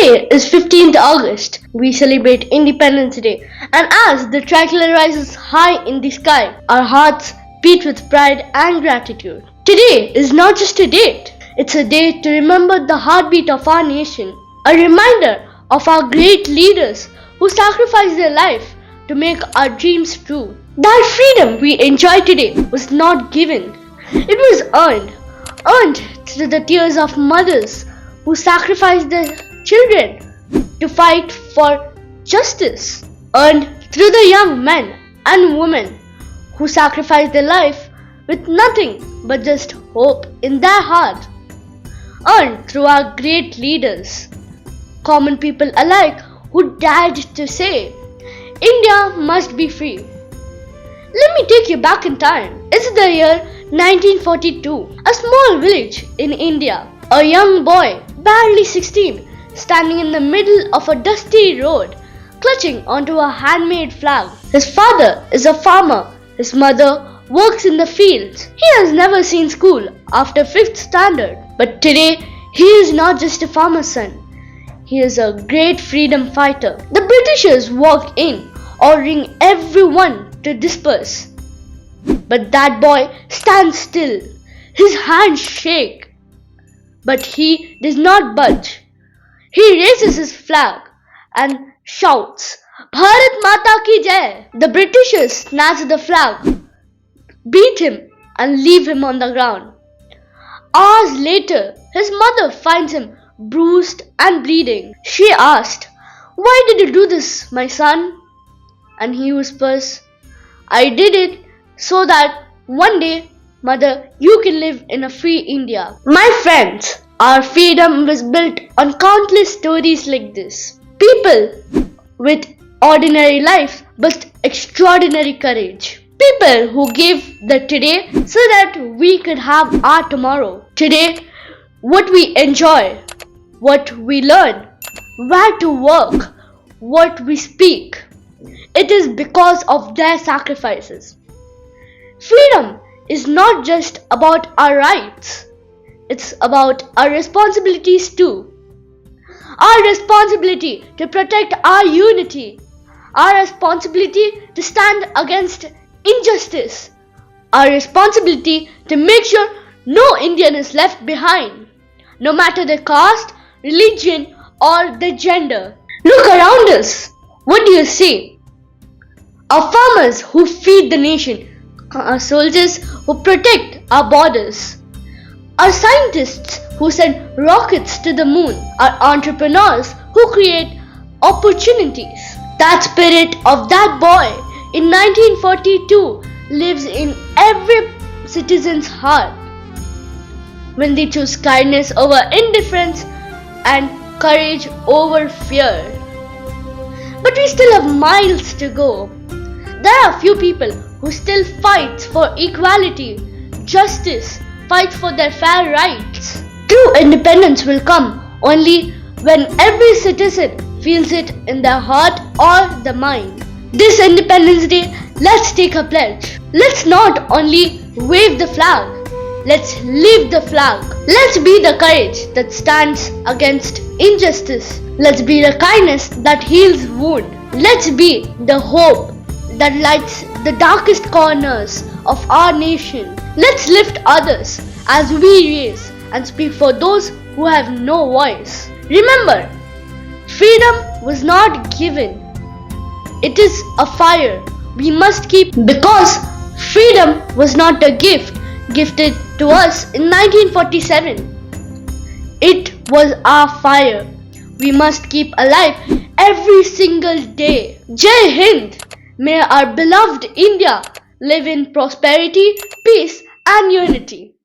Today is 15th August. We celebrate Independence Day, and as the tricolor rises high in the sky, our hearts beat with pride and gratitude. Today is not just a date, it's a day to remember the heartbeat of our nation, a reminder of our great leaders who sacrificed their life to make our dreams true. That freedom we enjoy today was not given, it was earned through the tears of mothers who sacrificed their children to fight for justice, earned through the young men and women who sacrificed their life with nothing but just hope in their heart, earned through our great leaders, common people alike who dared to say, India must be free. Let me take you back in time. It's the year 1942. A small village in India. A young boy, barely 16, standing in the middle of a dusty road, clutching onto a handmade flag. His father is a farmer. His mother works in the fields. He has never seen school after 5th standard. But today, he is not just a farmer's son. He is a great freedom fighter. The Britishers walk in, ordering everyone to disperse. But that boy stands still. His hands shake. But he does not budge. He raises his flag and shouts, Bharat Mata ki Jai! The Britishers snatch the flag, beat him and leave him on the ground. Hours later, his mother finds him bruised and bleeding. She asked, Why did you do this, my son? And he whispers, I did it so that one day, mother, you can live in a free India. My friends, our freedom was built on countless stories like this. People with ordinary lives but extraordinary courage. People who gave the today so that we could have our tomorrow. Today, what we enjoy, what we learn, where to work, what we speak, it is because of their sacrifices. Freedom is not just about our rights, it's about our responsibilities too. Our responsibility to protect our unity, our responsibility to stand against injustice, our responsibility to make sure no Indian is left behind, no matter their caste, religion, or their gender. Look around us. What do you see? Our farmers who feed the nation, our soldiers who protect our borders, our scientists who send rockets to the moon, our entrepreneurs who create opportunities. That spirit of that boy in 1942 lives in every citizen's heart when they choose kindness over indifference and courage over fear. But we still have miles to go. There are few people who still fight for equality, justice, fight for their fair rights. True independence will come only when every citizen feels it in their heart or the mind. This Independence Day, let's take a pledge. Let's not only wave the flag, let's live the flag. Let's be the courage that stands against injustice. Let's be the kindness that heals wound. Let's be the hope that lights the darkest corners of our nation. Let's lift others as we raise and speak for those who have no voice. Remember, freedom was not given. It is a fire we must keep, because freedom was not a gift gifted to us in 1947. It was our fire we must keep alive every single day. Jai Hind! May our beloved India live in prosperity, peace and unity.